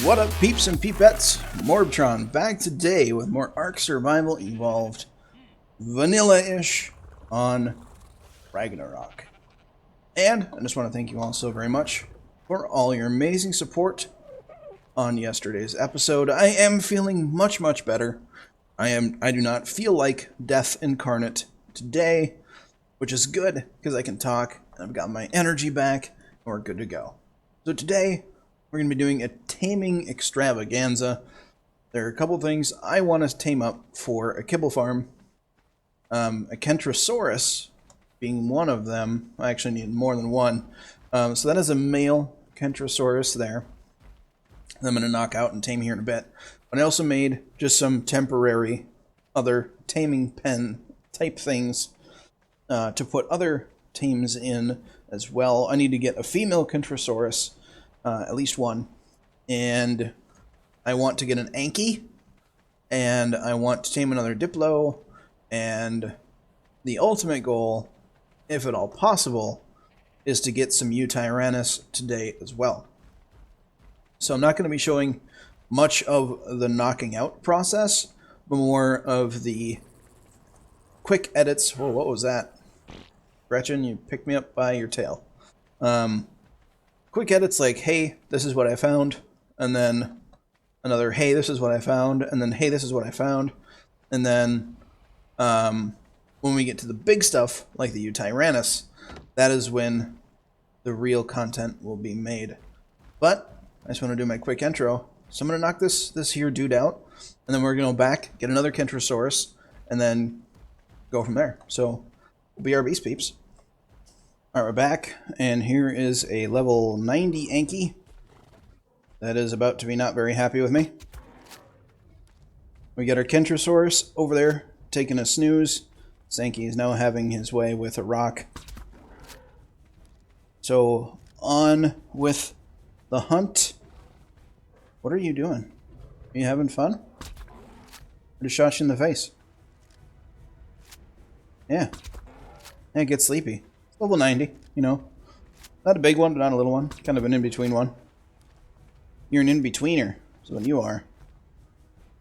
What up, peeps and peepettes? Morbtron back today with more Ark Survival Evolved vanilla-ish on Ragnarok. And I just want to thank you all so very much for all your amazing support on yesterday's episode. I am feeling much better. I do not feel like death incarnate today, which is good because I can talk and I've got my energy back and we're good to go. So today we're going to be doing a taming extravaganza. There are a couple things I want to tame up for a kibble farm. A Kentrosaurus being one of them. I actually need more than one. So that is a male Kentrosaurus there that I'm going to knock out and tame here in a bit. But I also made just some temporary other taming pen type things to put other tames in as well. I need to get a female Kentrosaurus, at least one, and I want to get an Anky, and I want to tame another Diplo, and the ultimate goal, if at all possible, is to get some Yutyrannus today as well. So I'm not going to be showing much of the knocking out process, but more of the quick edits. Whoa, what was that? Gretchen, you picked me up by your tail. Quick edits like, hey, this is what I found, and then another, hey, this is what I found, and then, hey, this is what I found, and then when we get to the big stuff, like the Yutyrannus, that is when the real content will be made. But I just want to do my quick intro, so I'm going to knock this here dude out, and then we're going to go back, get another Kentrosaurus, and then go from there. So, BRBs, peeps. Alright, we're back, and here is a level 90 Anky that is about to be not very happy with me. We got our Kentrosaurus over there taking a snooze. Anky is now having his way with a rock. So, on with the hunt. What are you doing? Are you having fun? I just shot you in the face. Yeah. Yeah, get sleepy. Level 90, you know. Not a big one, but not a little one. Kind of an in-between one. You're an in-betweener, is what you are.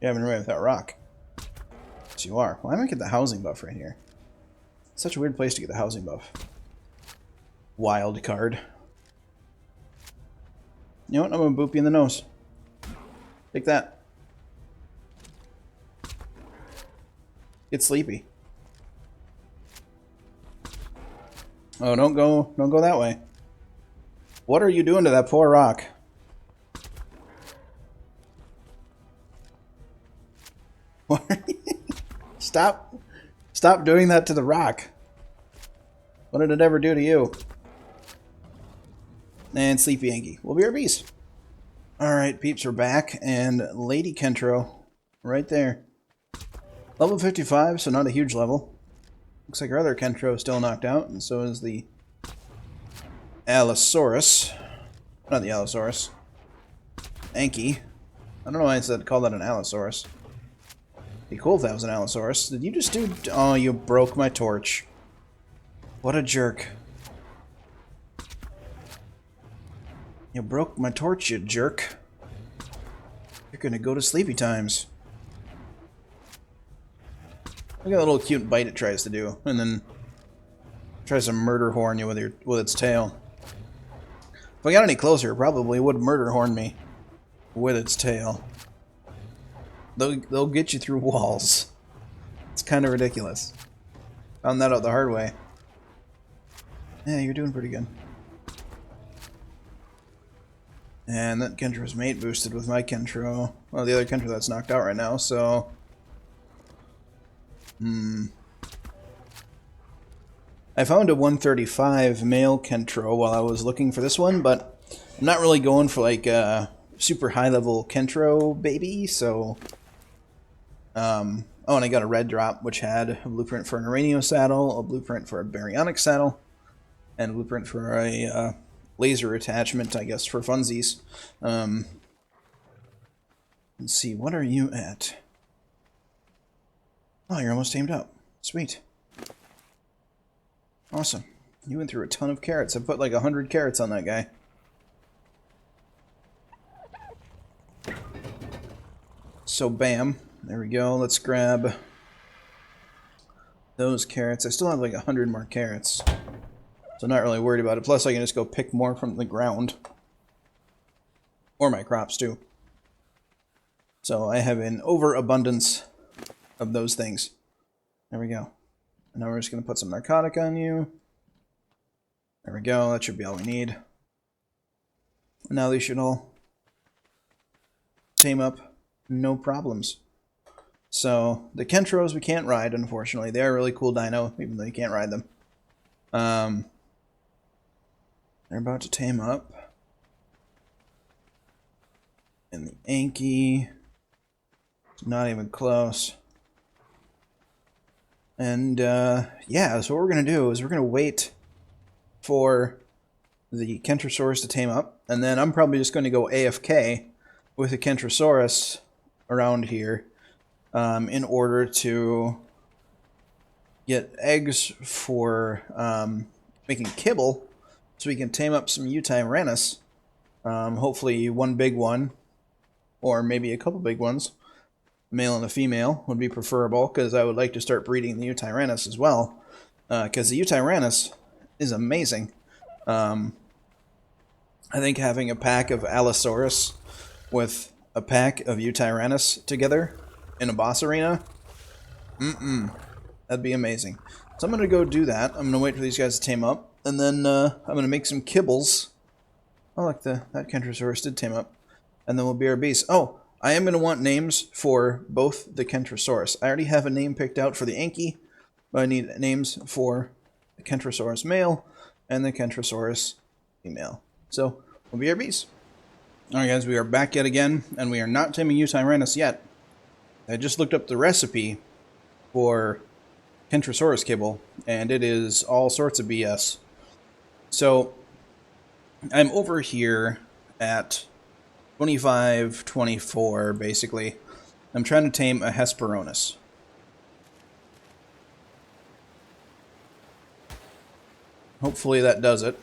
You're having away with that rock. Yes, you are. Why am I get the housing buff right here? It's such a weird place to get the housing buff. Wild card. You know what? I'm going to boop you in the nose. Take that. Get sleepy. Oh, don't go that way. What are you doing to that poor rock? Stop doing that to the rock. What did it ever do to you? And sleepy Anky. We'll be our bees. Alright, peeps, we're back, and Lady Kentro, right there. Level 55, so not a huge level. Looks like our other Kentro is still knocked out, and so is the Allosaurus. Not the Allosaurus. Anky. I don't know why I said call that an Allosaurus. It'd be cool if that was an Allosaurus. Did you just do... Oh, you broke my torch. What a jerk. You broke my torch, you jerk. You're gonna go to sleepy times. Look at that little cute bite it tries to do, and then tries to murder horn you with its tail. If I got any closer, it probably would murder horn me with its tail. They'll get you through walls. It's kind of ridiculous. Found that out the hard way. Yeah, you're doing pretty good. And that Kentro's mate boosted with my Kentro. Well, the other Kentro that's knocked out right now, so... I found a 135 male Kentro while I was looking for this one, but I'm not really going for like a super high level Kentro baby, so oh, and I got a red drop which had a blueprint for an Uranio saddle, a blueprint for a Baryonyx saddle, and a blueprint for a laser attachment, I guess, for funsies. Let's see, what are you at? Oh, you're almost tamed up. Sweet. Awesome. You went through a ton of carrots. I put like 100 carrots on that guy. So bam, there we go. Let's grab those carrots. I still have like 100 more carrots, so I'm not really worried about it. Plus I can just go pick more from the ground. Or my crops too. So I have an overabundance of those things. There we go. And now we're just going to put some narcotic on you. There we go. That should be all we need. And now they should all tame up. No problems. So the Kentros we can't ride, unfortunately. They are really cool dino, even though you can't ride them. They're about to tame up. And the Anky, not even close. And yeah, so what we're going to do is we're going to wait for the Kentrosaurus to tame up, and then I'm probably just going to go AFK with the Kentrosaurus around here in order to get eggs for making kibble, so we can tame up some Yutyrannus. Hopefully one big one, or maybe a couple big ones. Male and a female would be preferable, because I would like to start breeding the Yutyrannus as well, because the Yutyrannus is amazing. I think having a pack of Allosaurus with a pack of Yutyrannus together in a boss arena, that'd be amazing. So I'm going to go do that. I'm going to wait for these guys to tame up, and then I'm going to make some kibbles. Oh, look, that Kentrosaurus did tame up. And then we'll be our beasts. Oh, I am going to want names for both the Kentrosaurus. I already have a name picked out for the Anky, but I need names for the Kentrosaurus male and the Kentrosaurus female. So, we'll be our beasts. Alright guys, we are back yet again, and we are not taming Yutyrannus yet. I just looked up the recipe for Kentrosaurus kibble, and it is all sorts of BS. So, I'm over here at 25-24, basically. I'm trying to tame a Hesperornis. Hopefully that does it.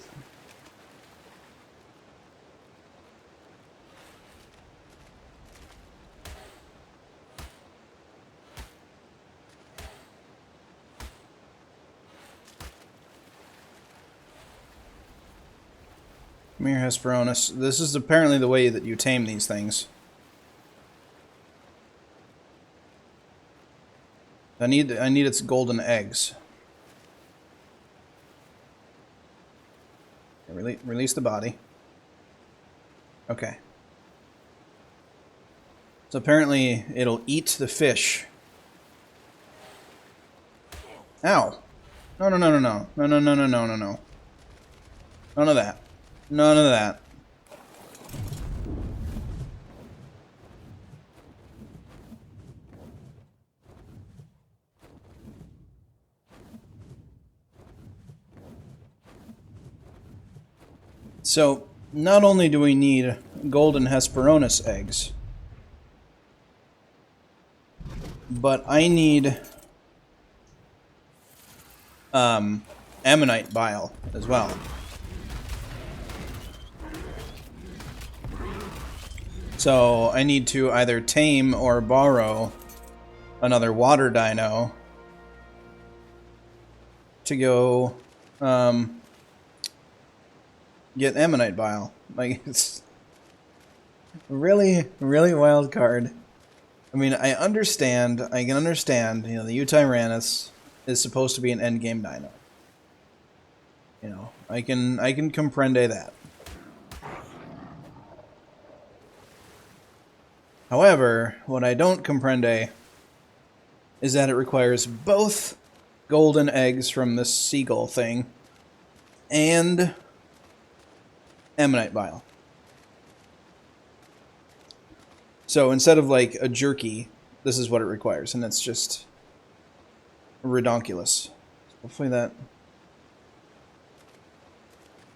Come here, Hesperornis. This is apparently the way that you tame these things. I need its golden eggs. Release the body. Okay. So apparently it'll eat the fish. Ow! No, no, no, no, no. No, no, no, no, no, no, no. None of that. None of that. So, not only do we need golden Hesperornis eggs, but I need ammonite bile as well. So I need to either tame or borrow another water dino to go get ammonite bile. Like, it's really, really wild card. I mean, I can understand, you know, the Yutyrannus is supposed to be an endgame dino. You know, I can comprende that. However, what I don't comprende is that it requires both golden eggs from this seagull thing and ammonite bile. So instead of like a jerky, this is what it requires, and it's just redonkulous. Hopefully that...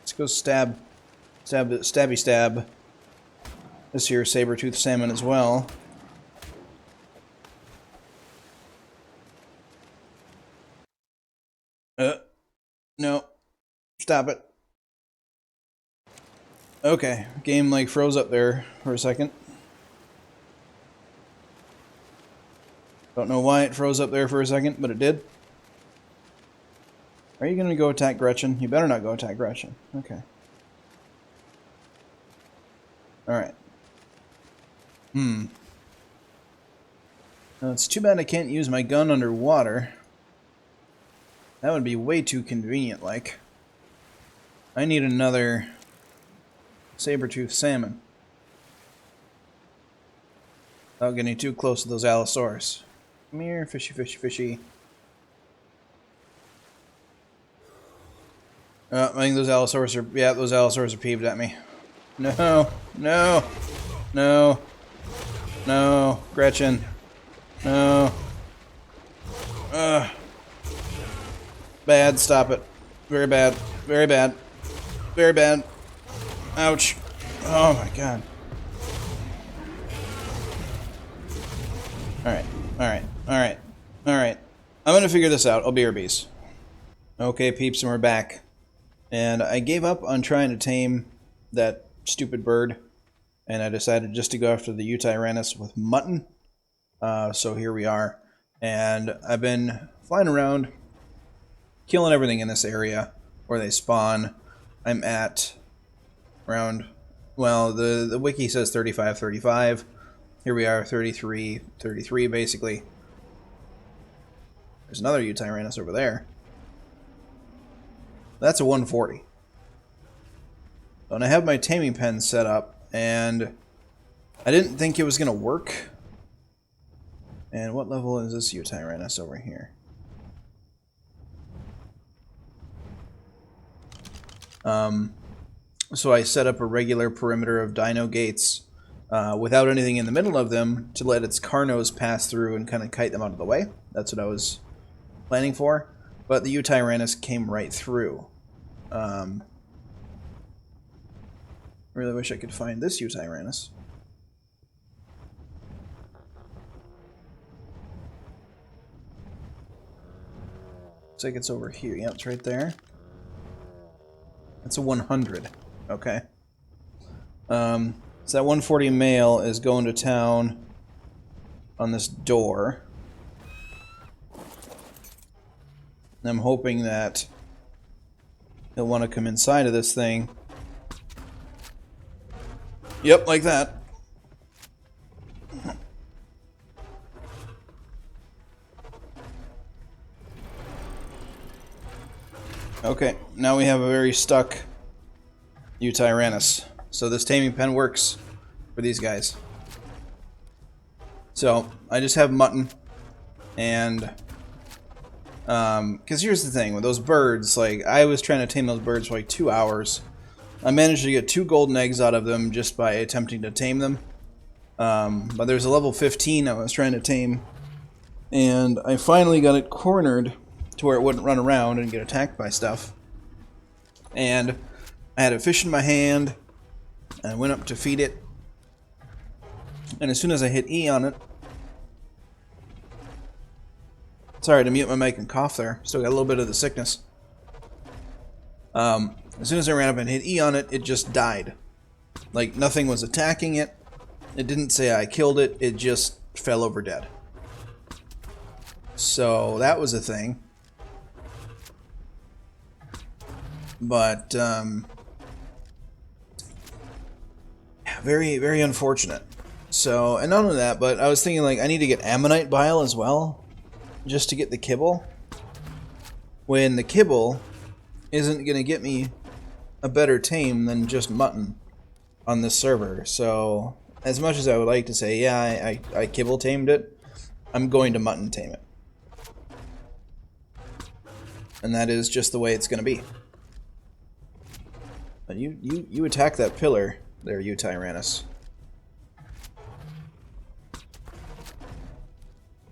Let's go stabby stab this here saber-toothed salmon as well. No. Stop it. Okay, game like froze up there for a second. Don't know why it froze up there for a second, but it did. Are you going to go attack Gretchen? You better not go attack Gretchen. Okay. Alright. Now, it's too bad I can't use my gun underwater. That would be way too convenient, like. I need another saber-toothed salmon. Without getting too close to those Allosaurus. Come here, fishy, fishy, fishy. I think those Allosaurus are... Yeah, those Allosaurus are peeved at me. No, no, no, no, Gretchen. No. Bad, stop it. Very bad, very bad, very bad. Ouch. Oh my god. Alright, alright, alright, alright. I'm gonna figure this out. I'll be bees. Okay, peeps, and we're back. And I gave up on trying to tame that stupid bird, and I decided just to go after the Yutyrannus with mutton. So here we are. And I've been flying around, killing everything in this area where they spawn. I'm at around, well, the wiki says 35. Here we are, 33 basically. There's another Yutyrannus over there. That's a 140. And I have my taming pen set up, and I didn't think it was going to work. And what level is this Yutyrannus over here? So I set up a regular perimeter of dino gates without anything in the middle of them to let its carnos pass through and kind of kite them out of the way. That's what I was planning for. But the Yutyrannus came right through. Really wish I could find this Yutyrannus. Looks like it's over here. Yep, it's right there. That's a 100. Okay. So that 140 male is going to town on this door. And I'm hoping that he'll want to come inside of this thing. Yep, like that. Okay, now we have a very stuck Yutyrannus. So this taming pen works for these guys. So I just have mutton, and because here's the thing with those birds, like I was trying to tame those birds for like 2 hours. I managed to get 2 golden eggs out of them just by attempting to tame them. But there's a level 15 I was trying to tame, and I finally got it cornered to where it wouldn't run around and get attacked by stuff. And I had a fish in my hand, and I went up to feed it, and as soon as I hit E on it, sorry to mute my mic and cough there, still got a little bit of the sickness. As soon as I ran up and hit E on it, it just died. Like nothing was attacking it. It didn't say I killed it, it just fell over dead. So that was a thing. But very, very unfortunate. So, and not only that, but I was thinking like I need to get ammonite bile as well, just to get the kibble. When the kibble isn't going to get me a better tame than just mutton on this server. So, as much as I would like to say, yeah, I kibble tamed it, I'm going to mutton tame it. And that is just the way it's going to be. But you attack that pillar there, Yutyrannus.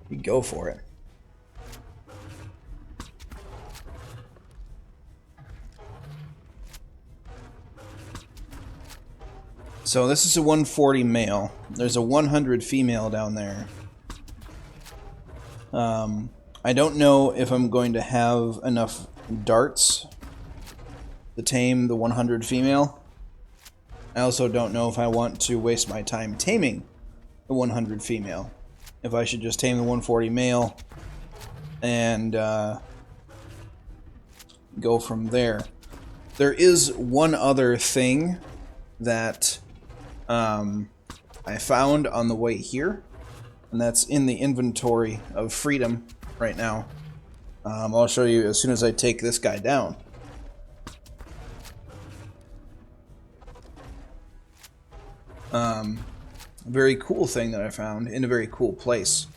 You go for it. So this is a 140 male. There's a 100 female down there. I don't know if I'm going to have enough darts to tame the 100 female. I also don't know if I want to waste my time taming the 100 female if I should just tame the 140 male and go from there. There is one other thing that I found on the way here, and that's in the inventory of freedom right now. I'll show you as soon as I take this guy down. Very cool thing that I found in a very cool place.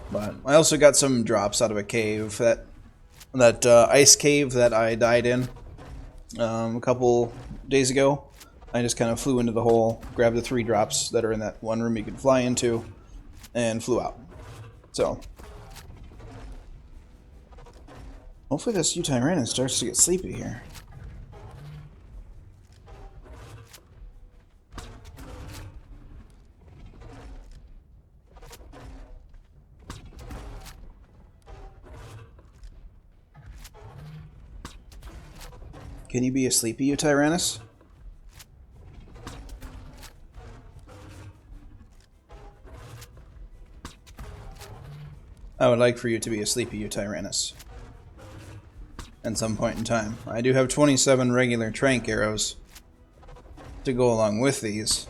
But I also got some drops out of a cave, that ice cave that I died in a couple days ago. I just kind of flew into the hole, grabbed the 3 drops that are in that one room you can fly into, and flew out. So hopefully this Yutyrannus starts to get sleepy here. Can you be a sleepy Yutyrannus? I would like for you to be a sleepy Yutyrannus at some point in time. I do have 27 regular trank arrows to go along with these,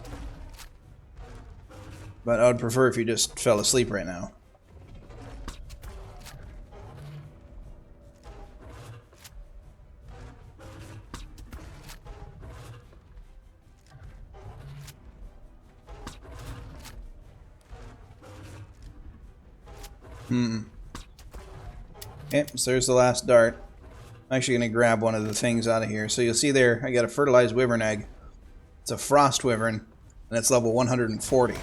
but I would prefer if you just fell asleep right now. Okay, so there's the last dart. I'm actually going to grab one of the things out of here. So you'll see there, I got a fertilized wyvern egg. It's a frost wyvern, and it's level 140.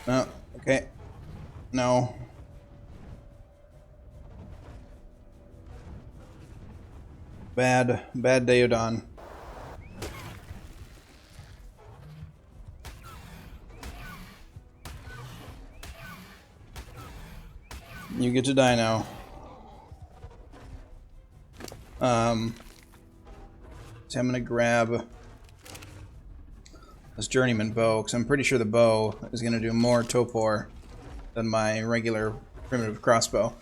Oh, okay. No. Bad Deodon. You get to die now. So I'm gonna grab this journeyman bow, because I'm pretty sure the bow is gonna do more topor than my regular primitive crossbow.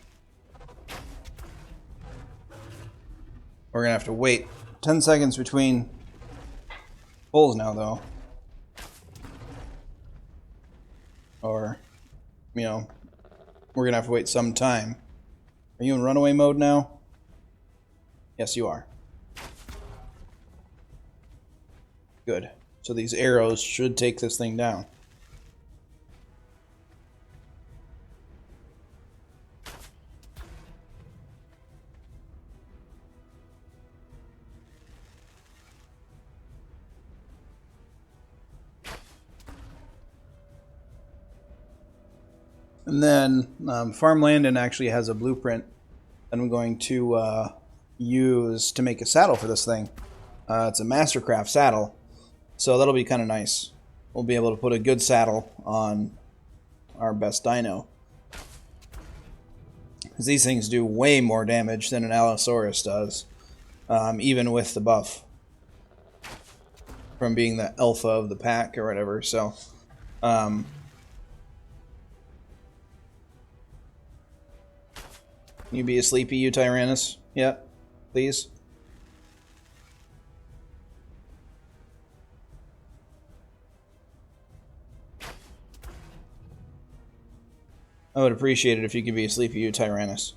We're gonna have to wait 10 seconds between pulls now, though. Or, you know, we're gonna have to wait some time. Are you in runaway mode now? Yes, you are. Good. So these arrows should take this thing down. And then Farmland actually has a blueprint that I'm going to use to make a saddle for this thing. It's a Mastercraft saddle, so that'll be kind of nice. We'll be able to put a good saddle on our best dino, because these things do way more damage than an Allosaurus does, even with the buff from being the alpha of the pack or whatever. So you be a sleepy Yutyrannus yet, please? I would appreciate it if you could be a sleepy Yutyrannus.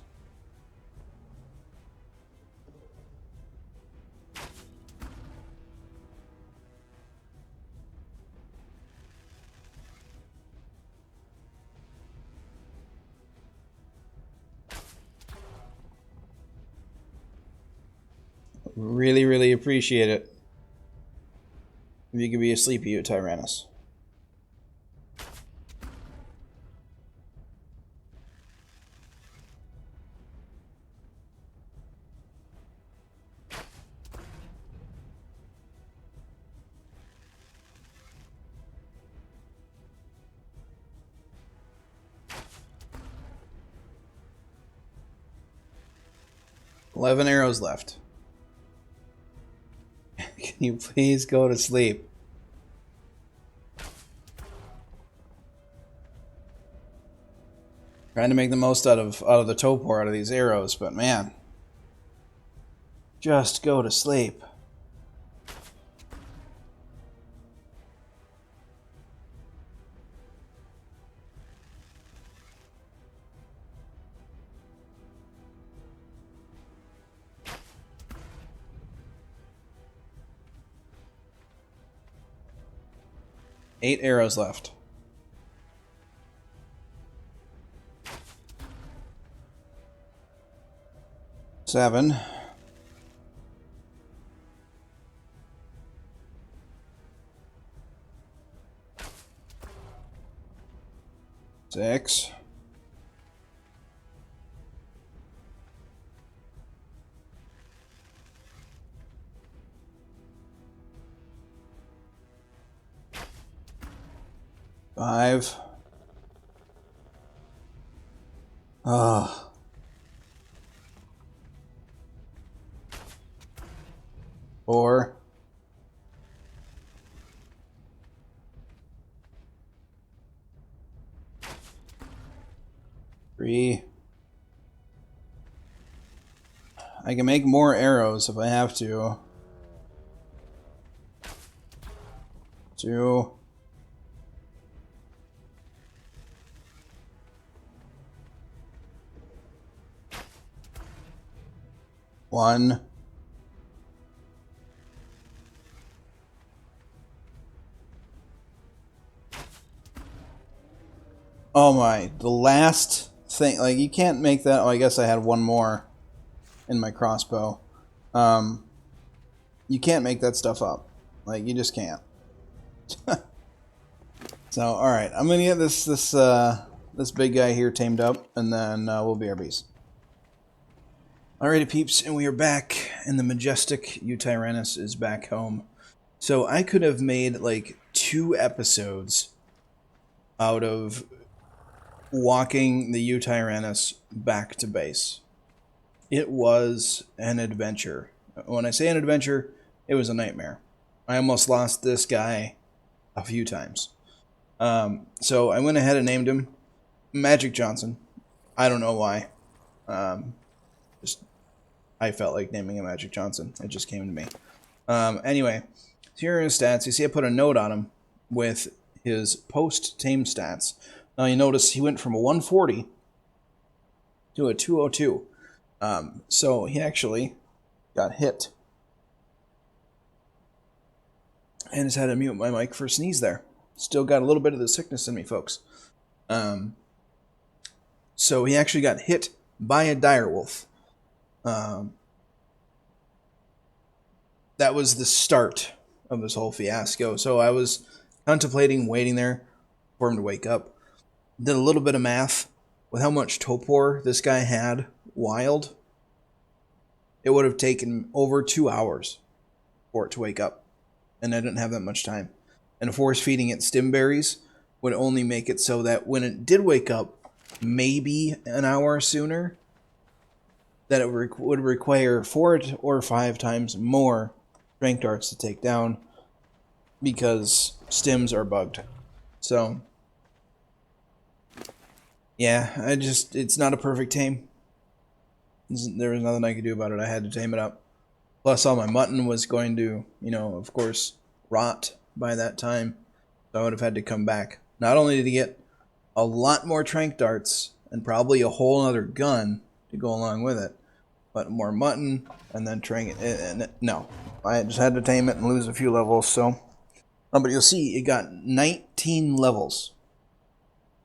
Really, really appreciate it if you could be a sleepy Yutyrannus. Eleven arrows left. Can you please go to sleep? Trying to make the most out of the torpor, out of these arrows, but man. Just go to sleep. Eight arrows left. Seven. Six. Five. Four. Three. I can make more arrows if I have to. Two. One. Oh my, the last thing, like, you can't make that. Oh, I guess I had one more in my crossbow. You can't make that stuff up. Like, you just can't. So, alright, I'm gonna get this big guy here tamed up, and then we'll be our beast. Alrighty, peeps, and we are back, and the majestic Yutyrannus is back home. So I could have made like 2 episodes out of walking the Yutyrannus back to base. It was an adventure. When I say an adventure, it was a nightmare. I almost lost this guy a few times. So I went ahead and named him Magic Johnson. I don't know why. I felt like naming him Magic Johnson. It just came to me. Anyway, here are his stats. You see I put a note on him with his post-tame stats. Now you notice he went from a 140 to a 202. So he actually got hit. And just had to mute my mic for a sneeze there. Still got a little bit of the sickness in me, folks. So he actually got hit by a direwolf. That was the start of this whole fiasco. So I was contemplating waiting there for him to wake up. Did a little bit of math with how much torpor this guy had wild. It would have taken over 2 hours for it to wake up. And I didn't have that much time. And force feeding it stim berries would only make it so that when it did wake up, maybe an hour sooner, that it would require 4 or 5 times more strength darts to take down because stims are bugged. So, yeah, it's not a perfect tame. There was nothing I could do about it. I had to tame it up. Plus, all my mutton was going to, of course, rot by that time. So I would have had to come back. Not only did he get a lot more trank darts and probably a whole other gun to go along with it, but more mutton and then trank it. No, I just had to tame it and lose a few levels. So, but you'll see it got 19 levels.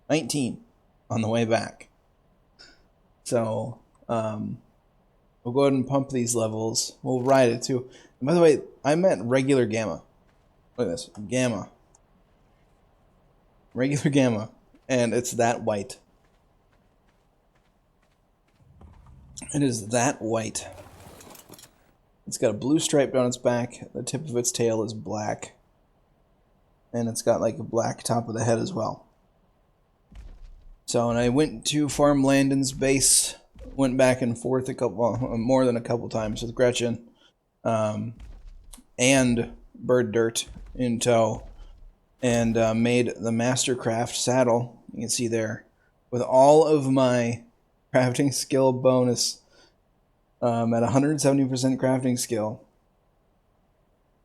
19 on the way back. So, we'll go ahead and pump these levels. We'll ride it too. And by the way, I meant regular gamma. Look at this. Gamma. Regular gamma. And it's that white. It is that white. It's got a blue stripe down its back. The tip of its tail is black. And it's got like a black top of the head as well. So, and I went to Farm Landon's base. Went back and forth more than a couple times with Gretchen. And Bird Dirt in tow. And made the Mastercraft saddle. You can see there. with all of my crafting skill bonus at 170% crafting skill,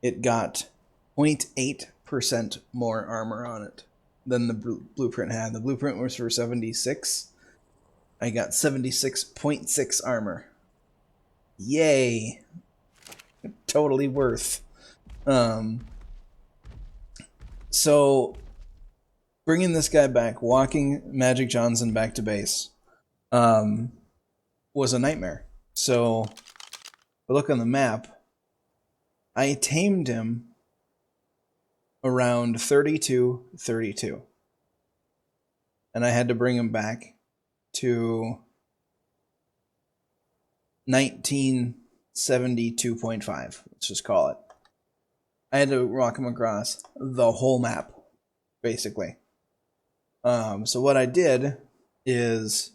it got 0.8% more armor on it than the blueprint had. The blueprint was for 76. I got 76.6 armor. Yay! Totally worth. So bringing this guy back, walking Magic Johnson back to base, was a nightmare. So, if we look on the map, I tamed him around 32. And I had to bring him back to 1972.5, let's just call it. I had to walk him across the whole map, basically. So what I did is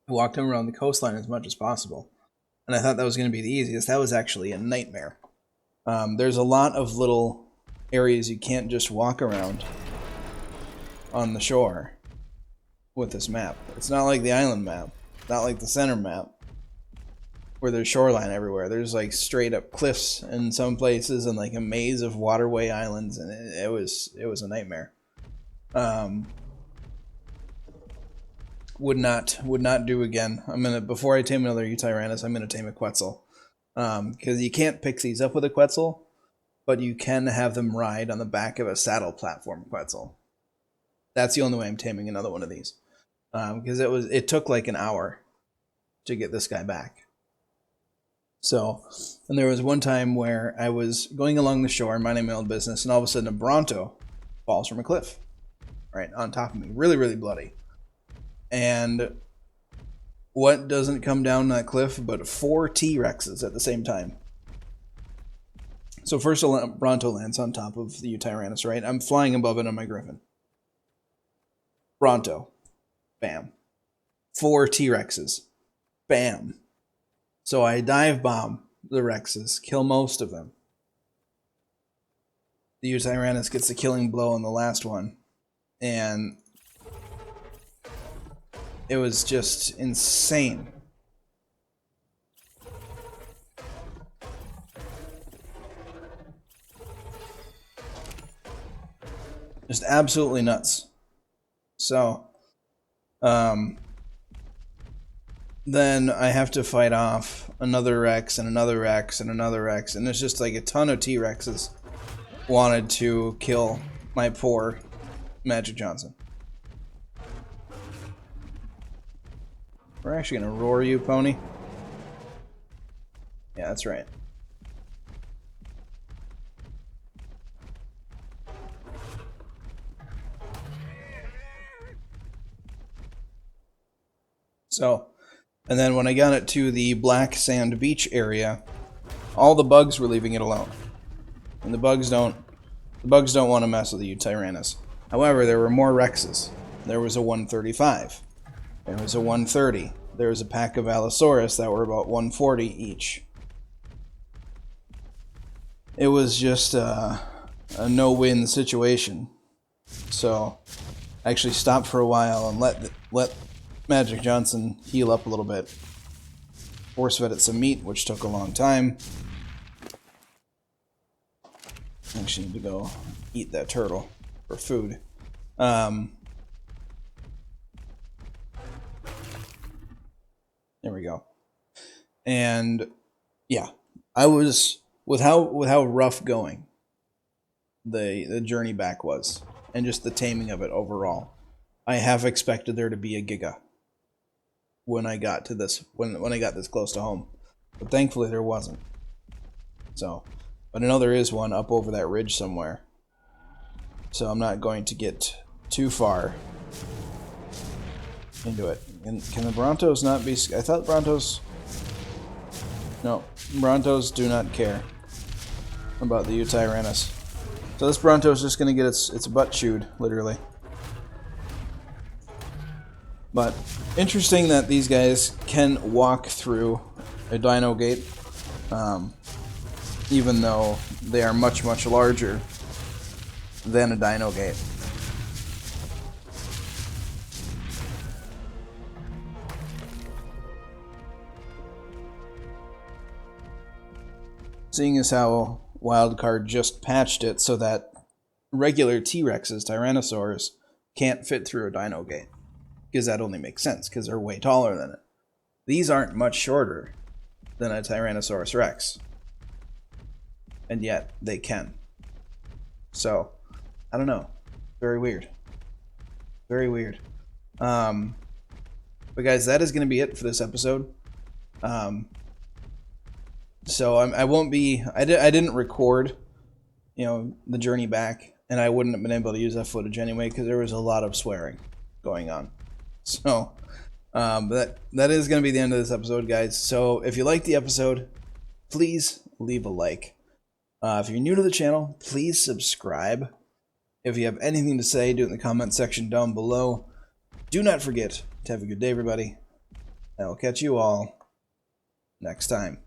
I walked him around the coastline as much as possible. And I thought that was going to be the easiest. That was actually a nightmare. There's a lot of little areas you can't just walk around on the shore with this map. It's not like the island map. Not like the center map, where there's shoreline everywhere. There's like straight up cliffs in some places and like a maze of waterway islands, and it was a nightmare. Would not do again. Before I tame another Yutyrannus, I'm gonna tame a Quetzal, because you can't pick these up with a Quetzal, but you can have them ride on the back of a saddle platform Quetzal. That's the only way I'm taming another one of these, because it took like an hour to get this guy back. So, and there was one time where I was going along the shore, minding my own business, and all of a sudden a Bronto falls from a cliff, right on top of me, really, really bloody. And what doesn't come down that cliff but 4 T-Rexes at the same time? So first a Bronto lands on top of the Yutyrannus, right? I'm flying above it on my Griffin. Bronto. Bam. 4 T-Rexes. Bam. So I dive bomb the Rexes, kill most of them. The Yutyrannus gets the killing blow on the last one. And it was just insane. Just absolutely nuts. So, then I have to fight off another Rex and another Rex and another Rex, and it's just like a ton of T-Rexes wanted to kill my poor Magic Johnson. We're actually gonna roar you, pony. Yeah, that's right. So, and then when I got it to the black sand beach area, all the bugs were leaving it alone. And the bugs don't want to mess with the Yutyrannus. However, there were more Rexes. There was a 135. There was a 130. There was a pack of Allosaurus that were about 140 each. It was just a no-win situation. So I actually stopped for a while and let Magic Johnson heal up a little bit. Force fed it some meat, which took a long time. Actually need to go eat that turtle for food. There we go. And yeah, I was with how rough going the journey back was, and just the taming of it overall. I half expected there to be a Giga when I got to this when I got this close to home, but thankfully there wasn't. So, but I know there is one up over that ridge somewhere. So I'm not going to get too far into it. And can the Brontos not be... I thought Brontos... No, Brontos do not care about the Yutyrannus. So this Bronto is just going to get its butt chewed, literally. But interesting that these guys can walk through a dino gate, even though they are much, much larger than a dino gate. seeing as how Wildcard just patched it so that regular T-Rexes, Tyrannosaurs, can't fit through a dino gate. Because that only makes sense, because they're way taller than it. These aren't much shorter than a Tyrannosaurus Rex. And yet, they can. So, I don't know. Very weird. Very weird. But guys, that is going to be it for this episode. So I won't be... I didn't record, you know, the journey back, and I wouldn't have been able to use that footage anyway, because there was a lot of swearing going on. So, but that is going to be the end of this episode, guys. So, if you liked the episode, please leave a like. If you're new to the channel, please subscribe. If you have anything to say, do it in the comment section down below. Do not forget to have a good day, everybody. I will catch you all next time.